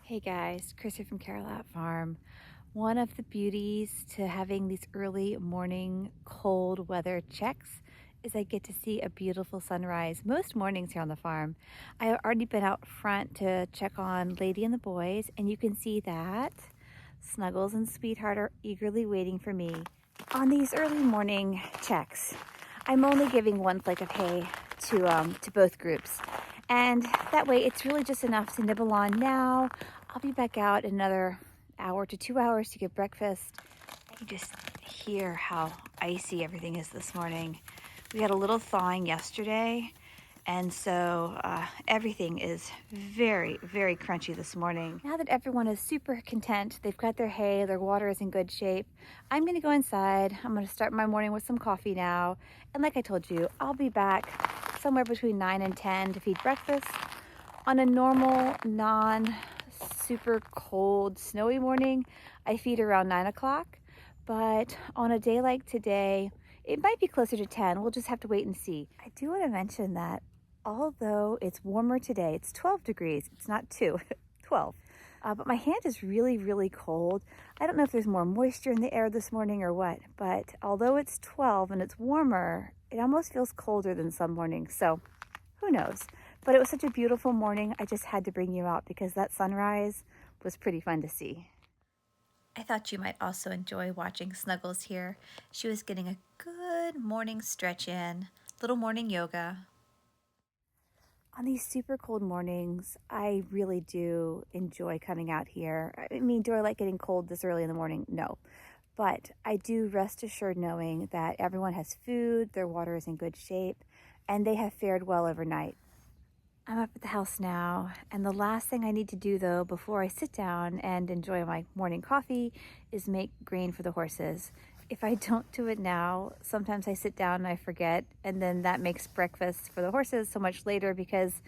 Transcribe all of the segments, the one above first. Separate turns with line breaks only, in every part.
Hey guys, Chris here from Carolat Farm. One of the beauties to having these early morning cold weather checks is I get to see a beautiful sunrise most mornings here on the farm. I have already been out front to check on Lady and the boys, and you can see that Snuggles and Sweetheart are eagerly waiting for me. On these early morning checks, I'm only giving one flake of hay to both groups. And that way it's really just enough to nibble on now. I'll be back out in another hour to 2 hours to get breakfast. You just hear how icy everything is this morning. We had a little thawing yesterday, and so everything is very, very crunchy this morning. Now that everyone is super content, they've got their hay, their water is in good shape, I'm gonna go inside. I'm gonna start my morning with some coffee now. And like I told you, I'll be back somewhere between 9 and 10 to feed breakfast. On a normal, non-super cold, snowy morning, I feed around 9 o'clock. But on a day like today, it might be closer to 10. We'll just have to wait and see. I do want to mention that although it's warmer today, it's 12 degrees. It's not 2, 12. But my hand is really, really cold. I don't know if there's more moisture in the air this morning or what, but although it's 12 and it's warmer, it almost feels colder than some mornings. So who knows? But it was such a beautiful morning. I just had to bring you out because that sunrise was pretty fun to see. I thought you might also enjoy watching Snuggles here. She was getting a good morning stretch in, little morning yoga. On these super cold mornings, I really do enjoy coming out here. I mean, do I like getting cold this early in the morning? No. But I do rest assured knowing that everyone has food, their water is in good shape, and they have fared well overnight. I'm up at the house now, and the last thing I need to do though before I sit down and enjoy my morning coffee is make grain for the horses. If I don't do it now, sometimes I sit down and I forget, and then that makes breakfast for the horses so much later because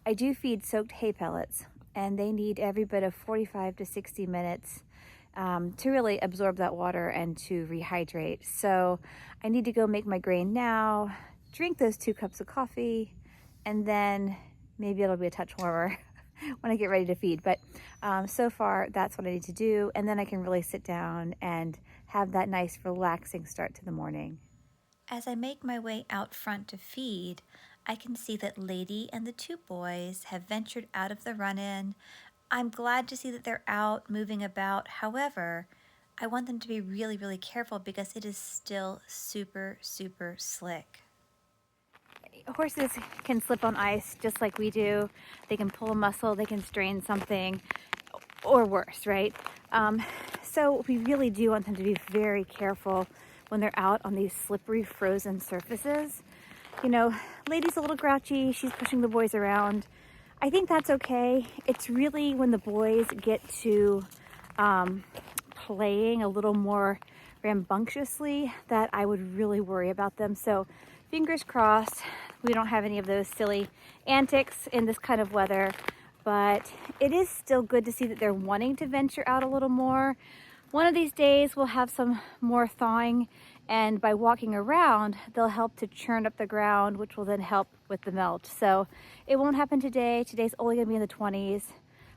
I do feed soaked hay pellets, and they need every bit of 45 to 60 minutes to really absorb that water and to rehydrate. So I need to go make my grain now, drink those 2 cups of coffee, and then maybe it'll be a touch warmer when I get ready to feed. But so far, that's what I need to do. And then I can really sit down and have that nice relaxing start to the morning. As I make my way out front to feed, I can see that Lady and the 2 boys have ventured out of the run-in. I'm glad to see that they're out moving about. However, I want them to be really, really careful because it is still super, super slick. Horses can slip on ice just like we do. They can pull a muscle, they can strain something, or worse, right? So we really do want them to be very careful when they're out on these slippery, frozen surfaces. You know, Lady's a little grouchy, she's pushing the boys around. I think that's okay. It's really when the boys get to playing a little more rambunctiously that I would really worry about them. So fingers crossed we don't have any of those silly antics in this kind of weather, but it is still good to see that they're wanting to venture out a little more. One of these days we'll have some more thawing, and by walking around they'll help to churn up the ground, which will then help with the melt. So it won't happen today. Today's only gonna be in the 20s,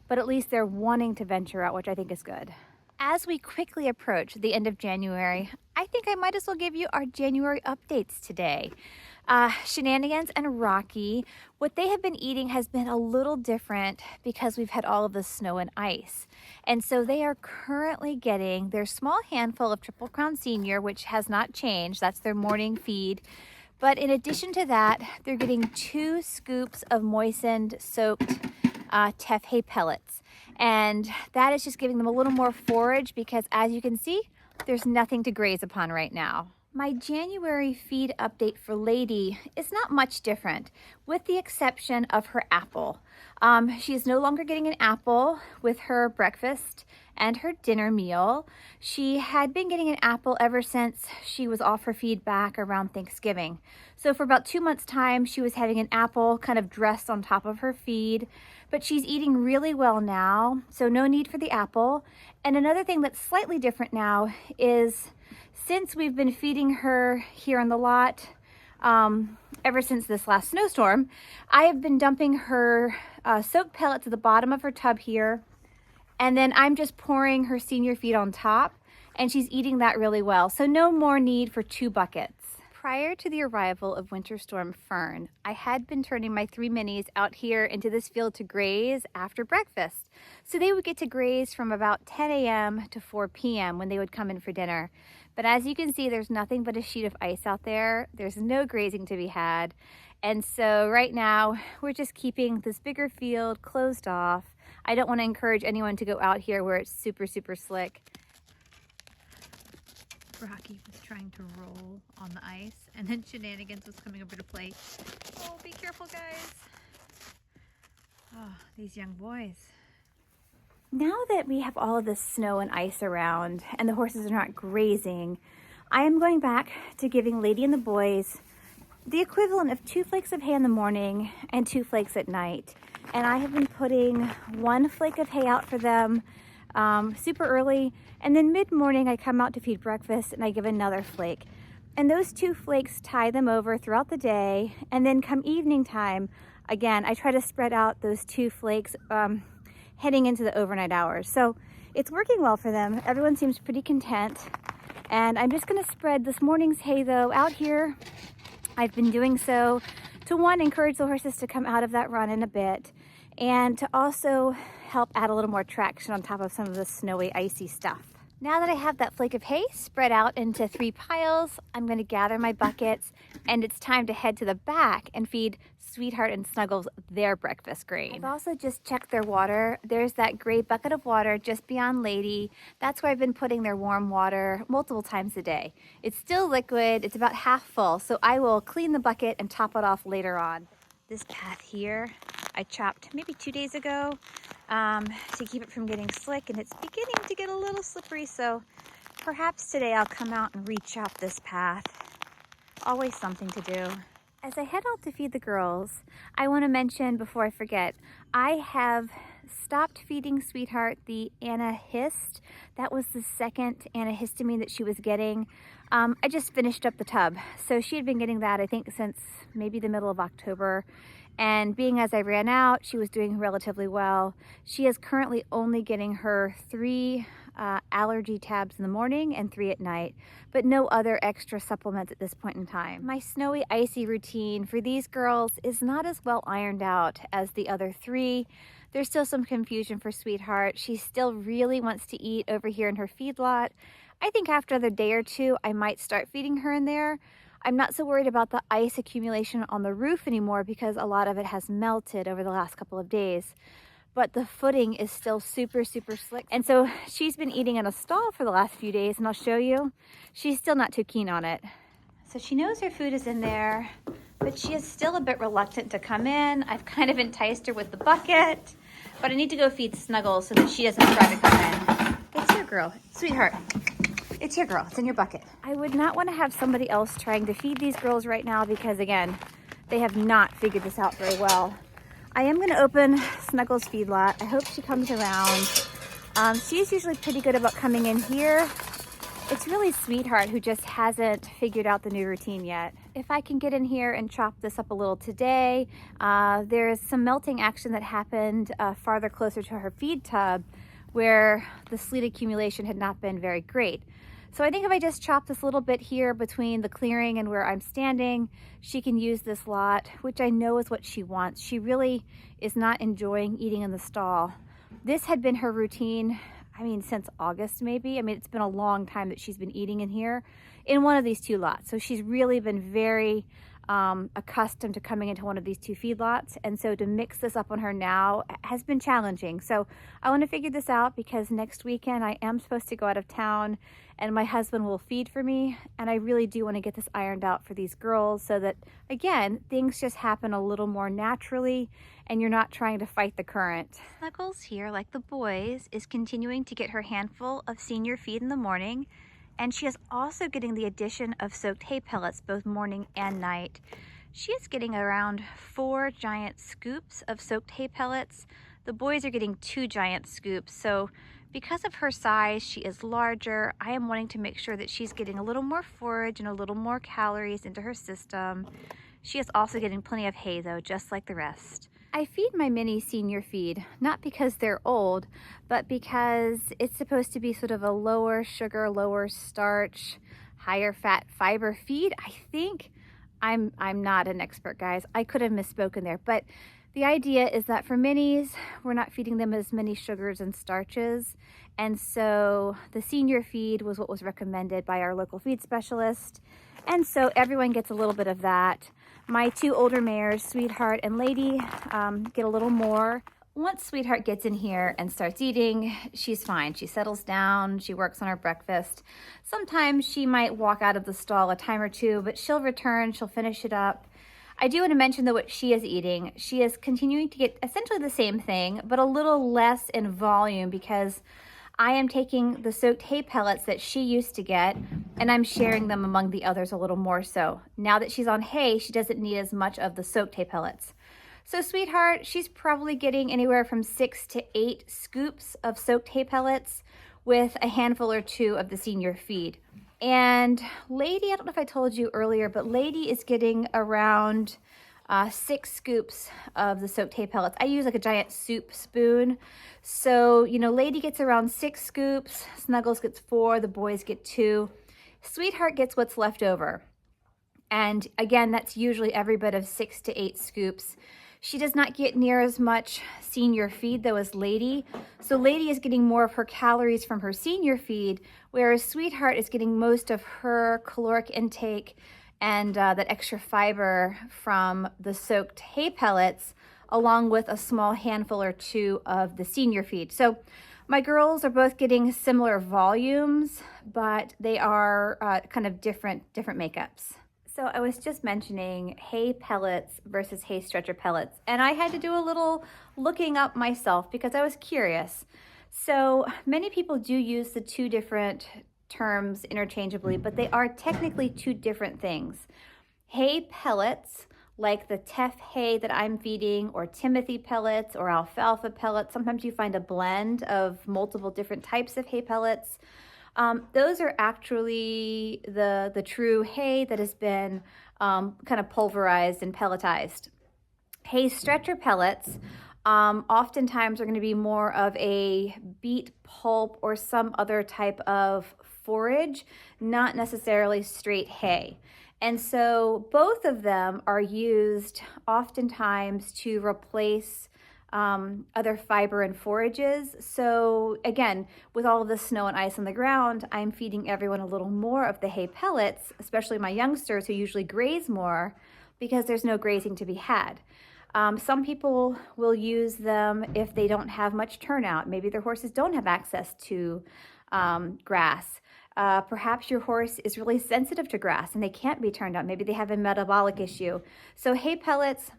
but at least they're wanting to venture out, which I think is good. As we quickly approach the end of January, I think I might as well give you our January updates today. Shenanigans and Rocky, what they have been eating has been a little different because we've had all of the snow and ice. And so they are currently getting their small handful of Triple Crown Senior, which has not changed. That's their morning feed. But in addition to that, they're getting 2 scoops of moistened, soaked teff hay pellets. And that is just giving them a little more forage because, as you can see, there's nothing to graze upon right now. My January feed update for Lady is not much different, with the exception of her apple. She is no longer getting an apple with her breakfast and her dinner meal. She had been getting an apple ever since she was off her feed back around Thanksgiving. So for about 2 months' time, she was having an apple kind of dressed on top of her feed, but she's eating really well now, so no need for the apple. And another thing that's slightly different now is since we've been feeding her here on the lot, ever since this last snowstorm, I have been dumping her soaked pellets at the bottom of her tub here. And then I'm just pouring her senior feed on top, and she's eating that really well. So no more need for 2 buckets. Prior to the arrival of Winter Storm Fern, I had been turning my 3 minis out here into this field to graze after breakfast. So they would get to graze from about 10 a.m. to 4 p.m. when they would come in for dinner. But as you can see, there's nothing but a sheet of ice out there. There's no grazing to be had. And so right now, we're just keeping this bigger field closed off. I don't want to encourage anyone to go out here where it's super, super slick. Rocky was trying to roll on the ice, and then Shenanigans was coming over to play. Oh, be careful, guys. Oh, these young boys. Now that we have all of this snow and ice around and the horses are not grazing, I am going back to giving Lady and the boys the equivalent of 2 flakes of hay in the morning and 2 flakes at night. And I have been putting 1 flake of hay out for them super early, and then mid-morning I come out to feed breakfast and I give another flake. And those 2 flakes tie them over throughout the day, and then come evening time, again, I try to spread out those 2 flakes heading into the overnight hours. So it's working well for them. Everyone seems pretty content. And I'm just gonna spread this morning's hay though out here. I've been doing so to, 1, encourage the horses to come out of that run in a bit, and to also help add a little more traction on top of some of the snowy, icy stuff. Now that I have that flake of hay spread out into 3 piles, I'm going to gather my buckets, and it's time to head to the back and feed Sweetheart and Snuggles their breakfast grain. I've also just checked their water. There's that gray bucket of water just beyond Lady. That's where I've been putting their warm water multiple times a day. It's still liquid, it's about half full, so I will clean the bucket and top it off later on. This path here, I chopped maybe 2 days ago to keep it from getting slick, and it's beginning to get a little slippery, so perhaps today I'll come out and re-chop this path. Always something to do. As I head out to feed the girls, I want to mention before I forget, I have stopped feeding Sweetheart the anahist. That was the second antihistamine that she was getting. I just finished up the tub. So she had been getting that, I think, since maybe the middle of October. And being as I ran out, she was doing relatively well. She is currently only getting her 3 allergy tabs in the morning and 3 at night, but no other extra supplements at this point in time. My snowy, icy routine for these girls is not as well ironed out as the other 3. There's still some confusion for Sweetheart. She still really wants to eat over here in her feedlot. I think after the day or 2, I might start feeding her in there. I'm not so worried about the ice accumulation on the roof anymore because a lot of it has melted over the last couple of days. But the footing is still super, super slick. And so she's been eating in a stall for the last few days, and I'll show you. She's still not too keen on it. So she knows her food is in there, but she is still a bit reluctant to come in. I've kind of enticed her with the bucket, but I need to go feed Snuggles so that she doesn't try to come in. It's your girl, Sweetheart. It's your girl, it's in your bucket. I would not want to have somebody else trying to feed these girls right now because, again, they have not figured this out very well. I am going to open Snuggles' feedlot. I hope she comes around. She's usually pretty good about coming in here. It's really Sweetheart who just hasn't figured out the new routine yet. If I can get in here and chop this up a little today, there's some melting action that happened farther closer to her feed tub where the sleet accumulation had not been very great. So I think if I just chop this little bit here between the clearing and where I'm standing, she can use this lot, which I know is what she wants. She really is not enjoying eating in the stall. This had been her routine, I mean, since August maybe. I mean, it's been a long time that she's been eating in here in one of these 2 lots. So she's really been very accustomed to coming into one of these 2 feedlots, and so to mix this up on her now has been challenging. So I want to figure this out because next weekend I am supposed to go out of town and my husband will feed for me, and I really do want to get this ironed out for these girls so that, again, things just happen a little more naturally and you're not trying to fight the current. Snuggles here, like the boys, is continuing to get her handful of senior feed in the morning. And she is also getting the addition of soaked hay pellets both morning and night. She is getting around 4 giant scoops of soaked hay pellets. The boys are getting 2 giant scoops. So because of her size, she is larger. I am wanting to make sure that she's getting a little more forage and a little more calories into her system. She is also getting plenty of hay though, just like the rest. I feed my mini senior feed, not because they're old, but because it's supposed to be sort of a lower sugar, lower starch, higher fat fiber feed. I think I'm not an expert, guys. I could have misspoken there, but the idea is that for minis, we're not feeding them as many sugars and starches. And so the senior feed was what was recommended by our local feed specialist. And so everyone gets a little bit of that. My two older mares, Sweetheart and Lady, get a little more. Once Sweetheart gets in here and starts eating, she's fine. She settles down, she works on her breakfast. Sometimes she might walk out of the stall a time or two, but she'll return, she'll finish it up. I do want to mention though what she is eating. She is continuing to get essentially the same thing, but a little less in volume because I am taking the soaked hay pellets that she used to get and I'm sharing them among the others a little more so. Now that she's on hay, she doesn't need as much of the soaked hay pellets. So Sweetheart, she's probably getting anywhere from 6 to 8 scoops of soaked hay pellets with a handful or two of the senior feed. And Lady, I don't know if I told you earlier, but Lady is getting around 6 scoops of the soaked hay pellets. I use like a giant soup spoon. So, you know, Lady gets around 6 scoops, Snuggles gets 4, the boys get 2. Sweetheart gets what's left over. And again, that's usually every bit of 6 to 8 scoops. She does not get near as much senior feed though as Lady. So Lady is getting more of her calories from her senior feed, whereas Sweetheart is getting most of her caloric intake and that extra fiber from the soaked hay pellets, along with a small handful or two of the senior feed. So my girls are both getting similar volumes, but they are kind of different makeups. So I was just mentioning hay pellets versus hay stretcher pellets, and I had to do a little looking up myself because I was curious. So many people do use the two different terms interchangeably, but they are technically two different things. Hay pellets, like the teff hay that I'm feeding, or Timothy pellets, or alfalfa pellets. Sometimes you find a blend of multiple different types of hay pellets. Those are actually the true hay that has been kind of pulverized and pelletized. Hay stretcher pellets oftentimes are going to be more of a beet pulp or some other type of forage, not necessarily straight hay. And so both of them are used oftentimes to replace other fiber and forages. So again, with all of the snow and ice on the ground, I'm feeding everyone a little more of the hay pellets, especially my youngsters who usually graze more because there's no grazing to be had. Some people will use them if they don't have much turnout. Maybe their horses don't have access to grass. Perhaps your horse is really sensitive to grass and they can't be turned out. Maybe they have a metabolic issue. So hay pellets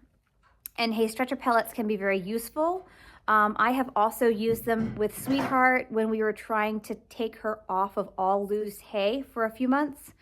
and hay stretcher pellets can be very useful. I have also used them with Sweetheart when we were trying to take her off of all loose hay for a few months,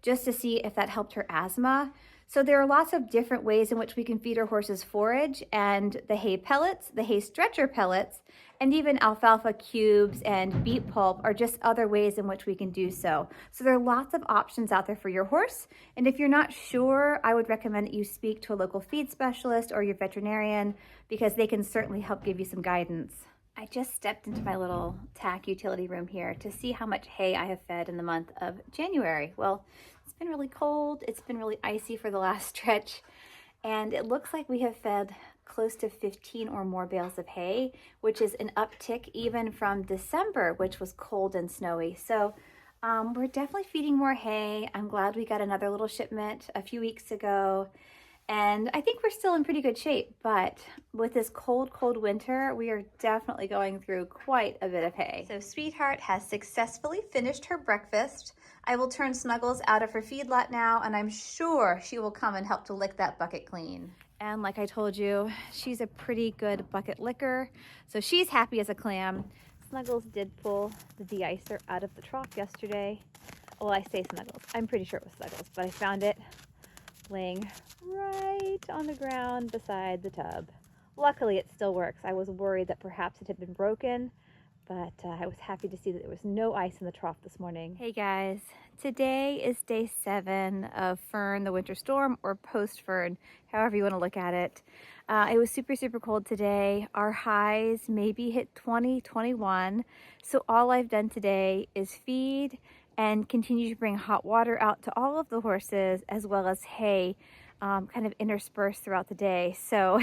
just to see if that helped her asthma. So there are lots of different ways in which we can feed our horses forage, and the hay pellets, the hay stretcher pellets, and even alfalfa cubes and beet pulp are just other ways in which we can do so. So there are lots of options out there for your horse. And if you're not sure, I would recommend that you speak to a local feed specialist or your veterinarian because they can certainly help give you some guidance. I just stepped into my little tack utility room here to see how much hay I have fed in the month of January. Well, it's been really cold. It's been really icy for the last stretch. And it looks like we have fed close to 15 or more bales of hay, which is an uptick even from December, which was cold and snowy. So we're definitely feeding more hay. I'm glad we got another little shipment a few weeks ago. And I think we're still in pretty good shape, but with this cold winter, we are definitely going through quite a bit of hay. So Sweetheart has successfully finished her breakfast. I will turn Snuggles out of her feedlot now, and I'm sure she will come and help to lick that bucket clean. And like I told you, she's a pretty good bucket licker, so she's happy as a clam. Snuggles did pull the de-icer out of the trough yesterday. Well, I say Snuggles. I'm pretty sure it was Snuggles, but I found it laying right on the ground beside the tub. Luckily, it still works. I was worried that perhaps it had been broken, but I was happy to see that there was no ice in the trough this morning. Hey guys, today is day 7 of Fern, the winter storm, or post-Fern, however you want to look at it. It was super, super cold today. Our highs maybe hit 20, 21. So all I've done today is feed and continue to bring hot water out to all of the horses, as well as hay kind of interspersed throughout the day. So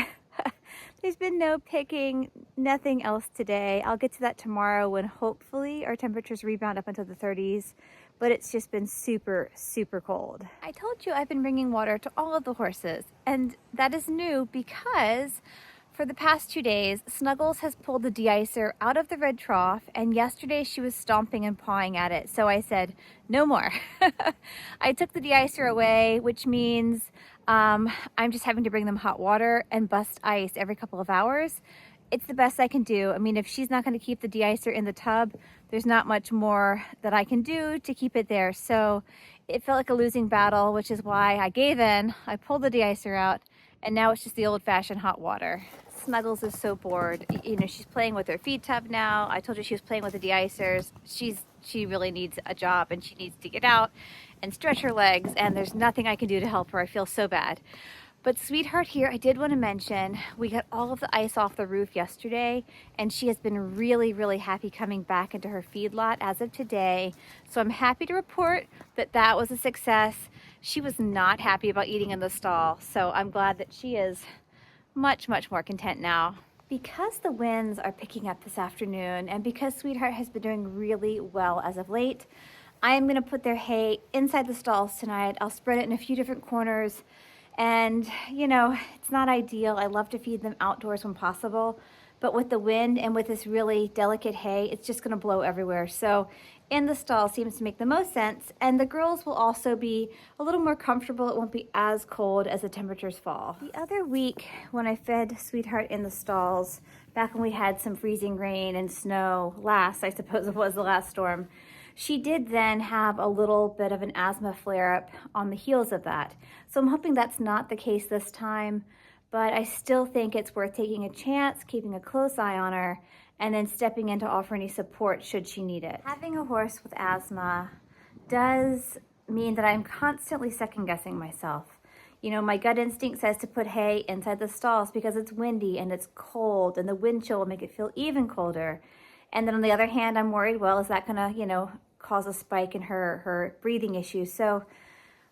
there's been no picking, nothing else today. I'll get to that tomorrow when hopefully our temperatures rebound up into the 30s, but it's just been super, super cold. I told you I've been bringing water to all of the horses, and that is new because for the past 2 days, Snuggles has pulled the de-icer out of the red trough, and yesterday she was stomping and pawing at it. So I said, no more. I took the de-icer away, which means I'm just having to bring them hot water and bust ice every couple of hours. It's the best I can do. I mean, if she's not going to keep the de-icer in the tub, there's not much more that I can do to keep it there. So it felt like a losing battle, which is why I gave in. I pulled the de-icer out, and now it's just the old-fashioned hot water. Snuggles is so bored. You know, she's playing with her feed tub now. I told her she was playing with the de-icers. She really needs a job, and she needs to get out and stretch her legs, and there's nothing I can do to help her. I feel so bad. But Sweetheart here, I did want to mention, we got all of the ice off the roof yesterday, and she has been really, really happy coming back into her feedlot as of today. So I'm happy to report that that was a success. She was not happy about eating in the stall, so I'm glad that she is much, much more content now. Because the winds are picking up this afternoon, and because Sweetheart has been doing really well as of late, I am going to put their hay inside the stalls tonight. I'll spread it in a few different corners. And, you know, it's not ideal. I love to feed them outdoors when possible. But with the wind and with this really delicate hay, it's just going to blow everywhere. So in the stall seems to make the most sense. And the girls will also be a little more comfortable. It won't be as cold as the temperatures fall. The other week when I fed Sweetheart in the stalls, back when we had some freezing rain and snow last, I suppose it was the last storm, she did then have a little bit of an asthma flare-up on the heels of that. So I'm hoping that's not the case this time, but I still think it's worth taking a chance, keeping a close eye on her, and then stepping in to offer any support should she need it. Having a horse with asthma does mean that I'm constantly second-guessing myself. You know, my gut instinct says to put hay inside the stalls because it's windy and it's cold, and the wind chill will make it feel even colder. And then on the other hand, I'm worried, well, is that gonna, you know, cause a spike in her breathing issues? So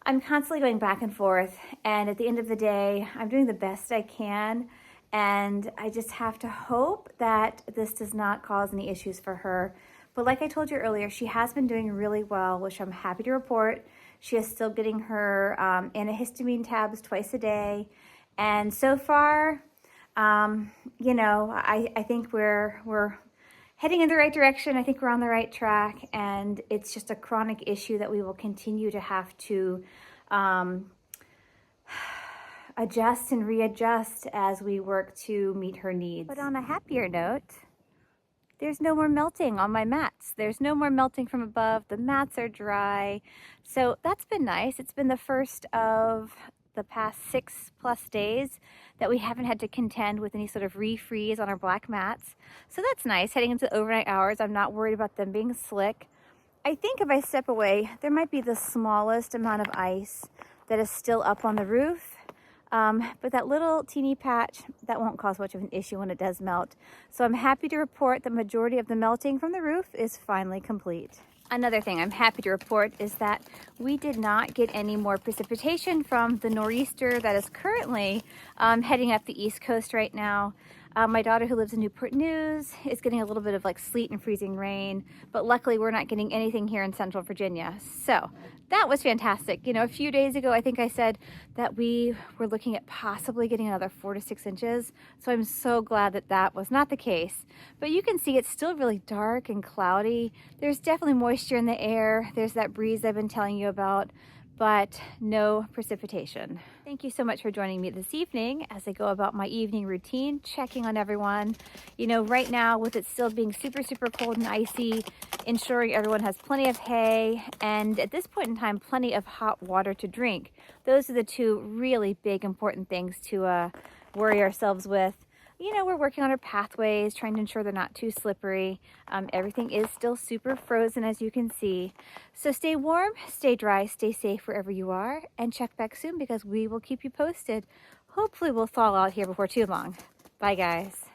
I'm constantly going back and forth, and at the end of the day, I'm doing the best I can, and I just have to hope that this does not cause any issues for her. But like I told you earlier, she has been doing really well, which I'm happy to report. She is still getting her antihistamine tabs twice a day, and so far, you know, I think we're heading in the right direction. I think we're on the right track, and it's just a chronic issue that we will continue to have to adjust and readjust as we work to meet her needs. But on a happier note, there's no more melting on my mats. There's no more melting from above. The mats are dry. So that's been nice. It's been the first of the past 6+ days that we haven't had to contend with any sort of refreeze on our black mats. So that's nice. Heading into the overnight hours, I'm not worried about them being slick. I think if I step away, there might be the smallest amount of ice that is still up on the roof. But that little teeny patch, that won't cause much of an issue when it does melt. So I'm happy to report the majority of the melting from the roof is finally complete. Another thing I'm happy to report is that we did not get any more precipitation from the nor'easter that is currently heading up the East Coast right now. My daughter, who lives in Newport News, is getting a little bit of like sleet and freezing rain, but luckily we're not getting anything here in Central Virginia. So that was fantastic. You know, a few days ago, I think I said that we were looking at possibly getting another 4 to 6 inches. So I'm so glad that that was not the case. But you can see it's still really dark and cloudy. There's definitely moisture in the air. There's that breeze I've been telling you about, but no precipitation. Thank you so much for joining me this evening as I go about my evening routine, checking on everyone. You know, right now with it still being super, super cold and icy, ensuring everyone has plenty of hay and at this point in time, plenty of hot water to drink. Those are the two really big important things to worry ourselves with. You know, we're working on our pathways, trying to ensure they're not too slippery. Everything is still super frozen, as you can see. So stay warm, stay dry, stay safe wherever you are, and check back soon because we will keep you posted. hopefully will thaw out here before too long. Bye, guys.